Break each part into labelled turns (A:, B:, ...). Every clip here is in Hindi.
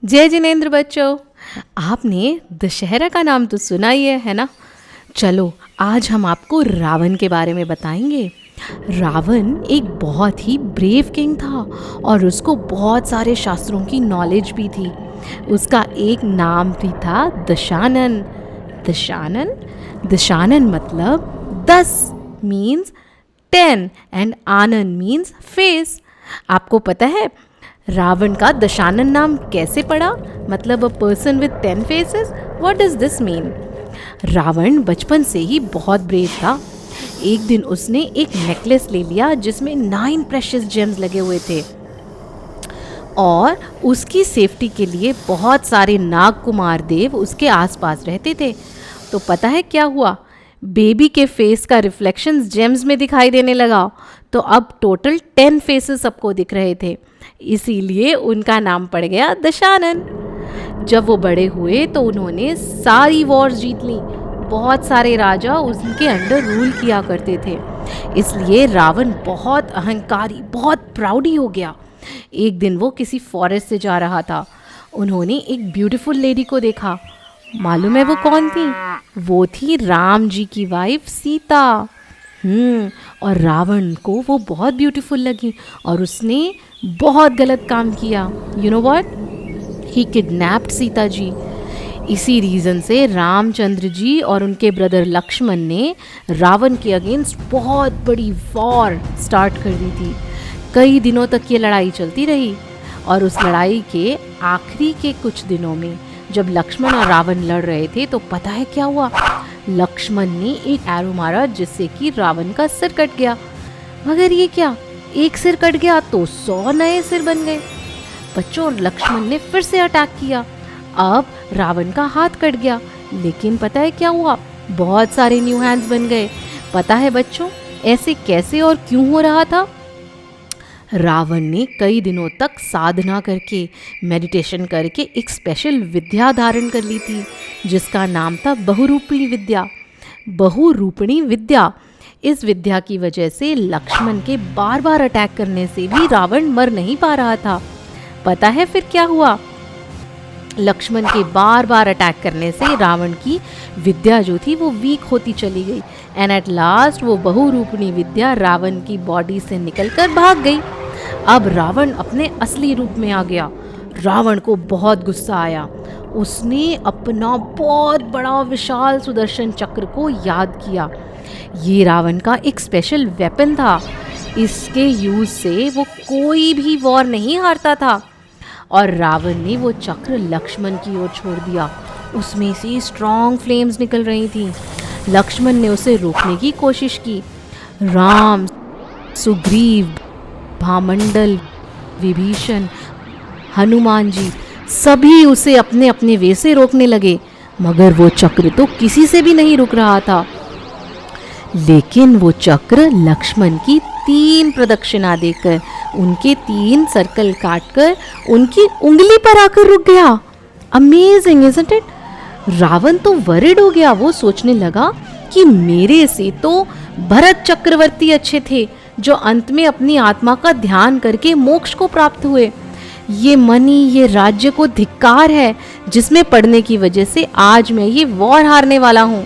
A: जय जिनेंद्र बच्चों, आपने दशहरा का नाम तो सुना ही है ना। चलो आज हम आपको रावण के बारे में बताएंगे। रावण एक बहुत ही ब्रेव किंग था और उसको बहुत सारे शास्त्रों की नॉलेज भी थी। उसका एक नाम भी था दशानन। दशानन दशानन मतलब 10 मीन्स 10 एंड आनन मीन्स फेस। आपको पता है रावण का दशानन नाम कैसे पड़ा? मतलब a person with 10 faces. What does this mean? Ravan बचपन से ही बहुत ब्रेव था। एक दिन उसने एक नेकलेस ले लिया जिसमें 9 प्रेशियस जेम्स लगे हुए थे और उसकी सेफ्टी के लिए बहुत सारे नाग कुमार देव उसके आसपास रहते थे। तो पता है क्या हुआ? बेबी के फेस का रिफ्लेक्शन जेम्स में दिखाई देने लगा। तो अब टोटल 10 फेसेस सबको दिख रहे थे, इसीलिए उनका नाम पड़ गया दशानन। जब वो बड़े हुए तो उन्होंने सारी वॉर्स जीत ली। बहुत सारे राजा उनके अंडर रूल किया करते थे, इसलिए रावण बहुत अहंकारी, बहुत प्राउडी हो गया। एक दिन वो किसी फॉरेस्ट से जा रहा था। उन्होंने एक ब्यूटीफुल लेडी को देखा। मालूम है वो कौन थी? वो थी राम जी की वाइफ सीता। और रावण को वो बहुत ब्यूटीफुल लगी और उसने बहुत गलत काम किया। You know what? He kidnapped Sita ji. इसी रीज़न से रामचंद्र जी और उनके ब्रदर लक्ष्मण ने रावण के अगेंस्ट बहुत बड़ी वॉर स्टार्ट कर दी थी। कई दिनों तक ये लड़ाई चलती रही और उस लड़ाई के आखिरी के कुछ दिनों में जब लक्ष्मण और रावण लड़ रहे थे तो पता है क्या हुआ? लक्ष्मण ने एक एरो मारा जिससे कि रावण का सिर कट गया। मगर ये क्या, एक सिर कट गया तो 100 नए सिर बन गए। बच्चों, लक्ष्मण ने फिर से अटैक किया। अब रावण का हाथ कट गया, लेकिन पता है क्या हुआ? बहुत सारे न्यू हैंड्स बन गए। पता है बच्चों ऐसे कैसे और क्यों हो रहा था? रावण ने कई दिनों तक साधना करके, मेडिटेशन करके एक स्पेशल विद्या धारण कर ली थी जिसका नाम था बहुरूपिणी विद्या। बहुरूपिणी विद्या, इस विद्या की वजह से लक्ष्मण के बार बार अटैक करने से भी रावण मर नहीं पा रहा था। पता है फिर क्या हुआ? लक्ष्मण के बार बार अटैक करने से रावण की विद्या जो थी वो वीक होती चली गई एंड एट लास्ट वो बहुरूपिणी विद्या रावण की बॉडी से निकलकर भाग गई। अब रावण अपने असली रूप में आ गया। रावण को बहुत गुस्सा आया। उसने अपना बहुत बड़ा विशाल सुदर्शन चक्र को याद किया। ये रावण का एक स्पेशल वेपन था। इसके यूज से वो कोई भी वॉर नहीं हारता था। और रावण ने वो चक्र लक्ष्मण की ओर छोड़ दिया। उसमें से स्ट्रॉन्ग फ्लेम्स निकल रही थी। लक्ष्मण ने उसे रोकने की कोशिश की। राम, सुग्रीव, भामंडल, विभीषण, हनुमान जी सभी उसे अपने अपने वे से रोकने लगे, मगर वो चक्र तो किसी से भी नहीं रुक रहा था। लेकिन वो चक्र लक्ष्मण की 3 प्रदक्षिणा देकर, उनके 3 सर्कल काटकर उनकी उंगली पर आकर रुक गया। Amazing, isn't it? रावण तो वरिड हो गया। वो सोचने लगा कि मेरे से तो भरत चक्रवर्ती अच्छे थे जो अंत में अपनी आत्मा का ध्यान करके मोक्ष को प्राप्त हुए। ये मनी, ये राज्य को धिक्कार है जिसमें पड़ने की वजह से आज मैं ये वॉर हारने वाला हूँ।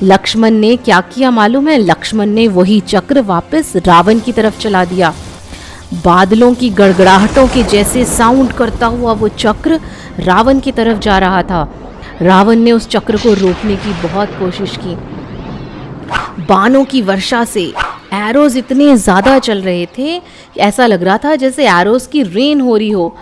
A: लक्ष्मण ने क्या किया मालूम है? लक्ष्मण ने वही चक्र वापस रावण की तरफ चला दिया। बादलों की गड़गड़ाहटों के जैसे साउंड करता हुआ वो चक्र रावण की तरफ जा रहा था। रावण ने उस चक्र को रोकने की बहुत कोशिश की। बाणों की वर्षा से एरोज इतने ज़्यादा चल रहे थे, ऐसा लग रहा था जैसे एरोज की रेन हो रही हो।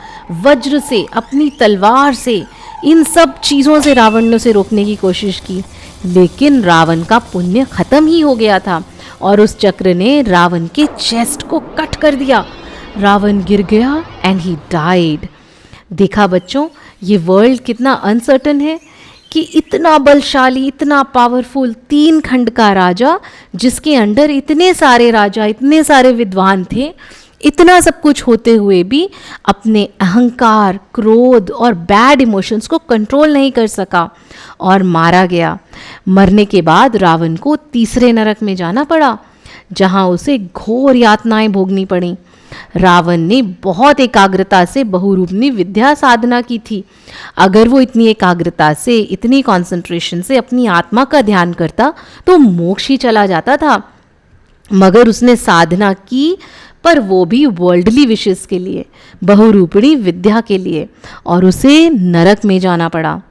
A: वज्र से, अपनी तलवार से, इन सब चीज़ों से रावण ने उसे रोकने की कोशिश की, लेकिन रावण का पुण्य खत्म ही हो गया था और उस चक्र ने रावण के चेस्ट को कट कर दिया। रावण गिर गया एंड ही डाइड। देखा बच्चों, ये वर्ल्ड कितना अनसर्टन है कि इतना बलशाली, इतना पावरफुल 3 खंड का राजा, जिसके अंडर इतने सारे राजा, इतने सारे विद्वान थे, इतना सब कुछ होते हुए भी अपने अहंकार, क्रोध और बैड इमोशंस को कंट्रोल नहीं कर सका और मारा गया। मरने के बाद रावण को तीसरे नरक में जाना पड़ा, जहां उसे घोर यातनाएं भोगनी पड़ी। रावण ने बहुत एकाग्रता से बहुरूपनी विद्या साधना की थी। अगर वो इतनी एकाग्रता से, इतनी कंसंट्रेशन से अपनी आत्मा का ध्यान करता तो मोक्ष ही चला जाता था। मगर उसने साधना की, पर वो भी वर्ल्डली विशेष के लिए, बहुरूपणी विद्या के लिए, और उसे नरक में जाना पड़ा।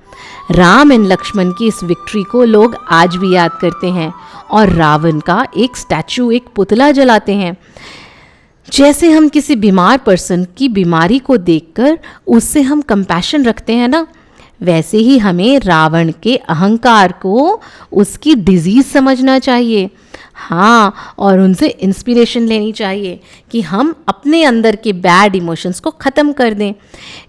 A: राम एंड लक्ष्मण की इस विक्ट्री को लोग आज भी याद करते हैं और रावण का एक स्टैचू, एक पुतला जलाते हैं। जैसे हम किसी बीमार पर्सन की बीमारी को देखकर उससे हम कंपैशन रखते हैं ना, वैसे ही हमें रावण के अहंकार को उसकी डिजीज समझना चाहिए। हाँ, और उनसे इंस्पिरेशन लेनी चाहिए कि हम अपने अंदर के बैड इमोशंस को ख़त्म कर दें।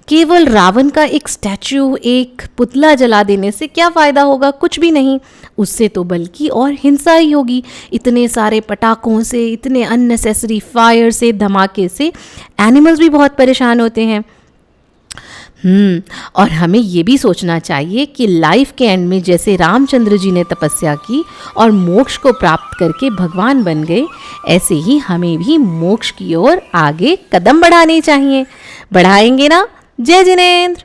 A: केवल रावण का एक स्टैचू, एक पुतला जला देने से क्या फ़ायदा होगा? कुछ भी नहीं। उससे तो बल्कि और हिंसा ही होगी। इतने सारे पटाखों से, इतने अननेसेसरी फायर से, धमाके से एनिमल्स भी बहुत परेशान होते हैं। और हमें ये भी सोचना चाहिए कि लाइफ के एंड में जैसे रामचंद्र जी ने तपस्या की और मोक्ष को प्राप्त करके भगवान बन गए, ऐसे ही हमें भी मोक्ष की ओर आगे कदम बढ़ाने चाहिए। बढ़ाएंगे ना? जय जिनेंद्र।